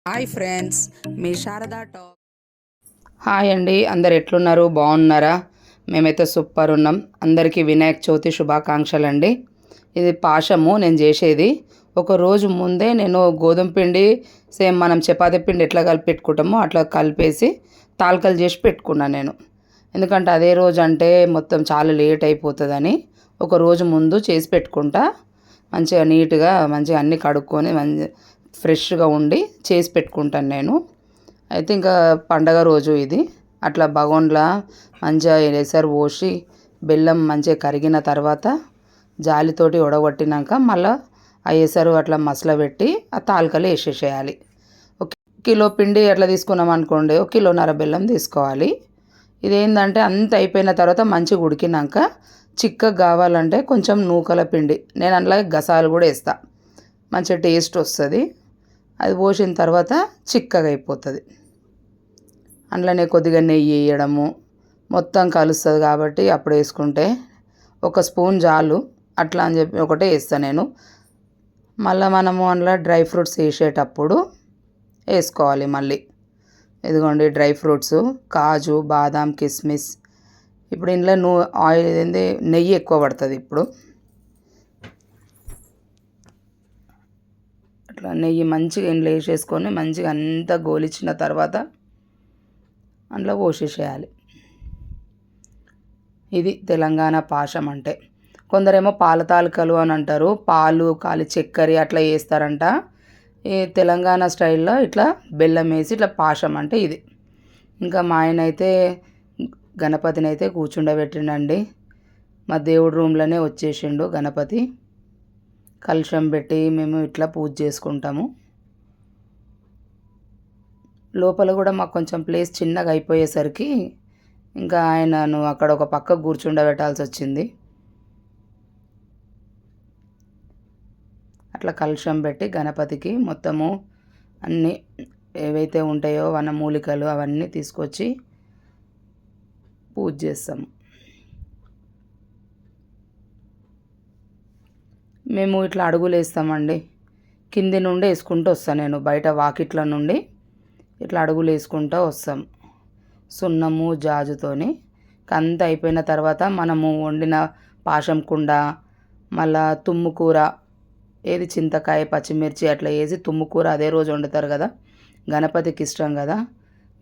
Hi friends, మీ Sharada talk. Hi అండి, అందరు ఎట్లున్నారు? బాగున్నారా? మేమైతే సూపర్ ఉన్నాం. అందరికీ వినాయక చవితి శుభాకాంక్షలు అండి. ఇది పాశము నేను చేసేది. ఒక రోజు ముందే నేను గోధుమ పిండి సేమ్ మనం చపాతీ పిండి ఎట్లా కలిపి పెట్టుకుంటామో అట్లా కలిపేసి తాలికలు చేసి పెట్టుకున్నాను నేను. ఎందుకంటే అదే రోజు అంటే మొత్తం చాలా లేట్ అయిపోతుందని ఒక రోజు ముందు చేసి పెట్టుకుంటా. మంచిగా నీట్గా మంచిగా అన్నీ కడుక్కొని మంచి ఫ్రెష్గా ఉండి చేసి పెట్టుకుంటాను నేను. అయితే ఇంకా పండగ రోజు ఇది అట్లా బగోన్లా మంచిగా ఎసరు పోసి బెల్లం మంచిగా కరిగిన తర్వాత జాలితోటి ఉడగొట్టినాక మళ్ళీ ఆ ఎసరు అట్లా మసలబెట్టి ఆ తాలికలు వేసేసేయాలి. ఒక కిలో పిండి అట్లా తీసుకున్నాం అనుకోండి, 1.5 కిలో బెల్లం తీసుకోవాలి. ఇదేంటంటే అంత అయిపోయిన తర్వాత మంచిగా ఉడికినాక చిక్కగా కావాలంటే కొంచెం నూకల పిండి నేను అందులో గసాలు కూడా వేస్తా, మంచిగా టేస్ట్ వస్తుంది. అది పోసిన తర్వాత చిక్కగా అయిపోతుంది. అందులోనే కొద్దిగా నెయ్యి వేయడము, మొత్తం కలుస్తుంది కాబట్టి అప్పుడు వేసుకుంటే ఒక స్పూన్ చాలు. అట్లా అని చెప్పి ఒకటే వేస్తాను నేను. మళ్ళీ మనము అందులో డ్రై ఫ్రూట్స్ వేసేటప్పుడు వేసుకోవాలి మళ్ళీ. ఇదిగోండి డ్రై ఫ్రూట్స్, కాజు, బాదాం, కిస్మిస్. ఇప్పుడు ఇందులో ఆయిల్ ఏంది నెయ్యి ఎక్కువ పడుతుంది. ఇప్పుడు అట్లా నెయ్యి మంచిగా ఇందులో వేసేసుకొని మంచిగా అంతా గోలిచ్చిన తర్వాత అందులో పోసేసేయాలి. ఇది తెలంగాణ పాశం అంటే. కొందరేమో పాల తాలికలు అని అంటారు, పాలు కాలి చక్కెర అట్లా వేస్తారంట. ఈ తెలంగాణ స్టైల్లో ఇట్లా బెల్లం వేసి ఇట్లా పాశం అంటే ఇది. ఇంకా మా ఆయన అయితే గణపతిని అయితే కూర్చుండబెట్టిండండి. మా దేవుడి రూమ్లోనే వచ్చేసిండు గణపతి. కలశం పెట్టి మేము ఇట్లా పూజ చేసుకుంటాము. లోపల కూడా మాకు కొంచెం ప్లేస్ చిన్నగా అయిపోయేసరికి ఇంకా ఆయనను అక్కడ ఒక పక్క కూర్చుండబెట్టాల్సి వచ్చింది. అట్లా కలశం పెట్టి గణపతికి మొత్తము అన్నీ ఏవైతే ఉంటాయో వనమూలికలు అవన్నీ తీసుకొచ్చి పూజ చేస్తాము. మేము ఇట్లా అడుగులు వేస్తామండి. కింది నుండి వేసుకుంటూ వస్తాను నేను, బయట వాకిట్ల నుండి ఇట్లా అడుగులు వేసుకుంటూ వస్తాం సున్నము జాజుతోని. అంత అయిపోయిన తర్వాత మనము వండిన పాశం కుండ, మళ్ళా తుమ్ముకూర, ఏది చింతకాయ పచ్చిమిర్చి అట్లా వేసి తుమ్ముకూర అదే రోజు వండుతారు కదా, గణపతికి ఇష్టం కదా.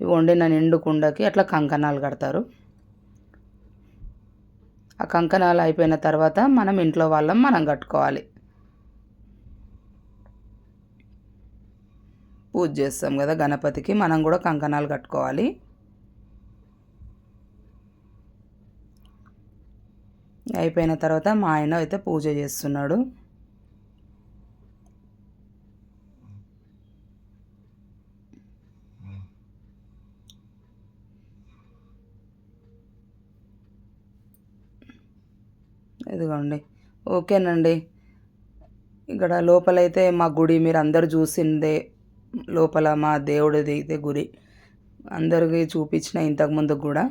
ఇవి వండిన నిండు కుండకి అట్లా కంకణాలు కడతారు. ఆ కంకణాలు అయిపోయిన తర్వాత మనం ఇంట్లో వాళ్ళం మనం కట్టుకోవాలి. పూజ చేస్తాం కదా గణపతికి, మనం కూడా కంకణాలు కట్టుకోవాలి. అయిపోయిన తర్వాత మా ఆయన అయితే పూజ చేస్తున్నాడు. ఇదిగోండి, ఓకేనండి. ఇక్కడ లోపలైతే మా గుడి మీరు అందరు చూసిందే. లోపల మా దేవుడిది అయితే గుడి అందరికీ చూపించిన ఇంతకుముందు కూడా.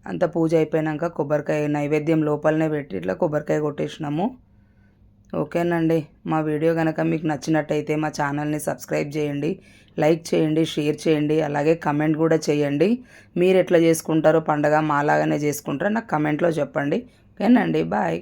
అంత పూజ అయిపోయాక కొబ్బరికాయ నైవేద్యం లోపలనే పెట్టి ఇట్లా కొబ్బరికాయ కొట్టేసినాము. ఓకేనండి. మా వీడియో కనుక మీకు నచ్చినట్టయితే మా ఛానల్ని సబ్స్క్రైబ్ చేయండి, లైక్ చేయండి, షేర్ చేయండి, అలాగే కమెంట్ కూడా చేయండి. మీరు ఎట్లా చేసుకుంటారో పండగ మాలాగానే చేసుకుంటారో నాకు కమెంట్లో చెప్పండి. ఓకేనండి, బాయ్.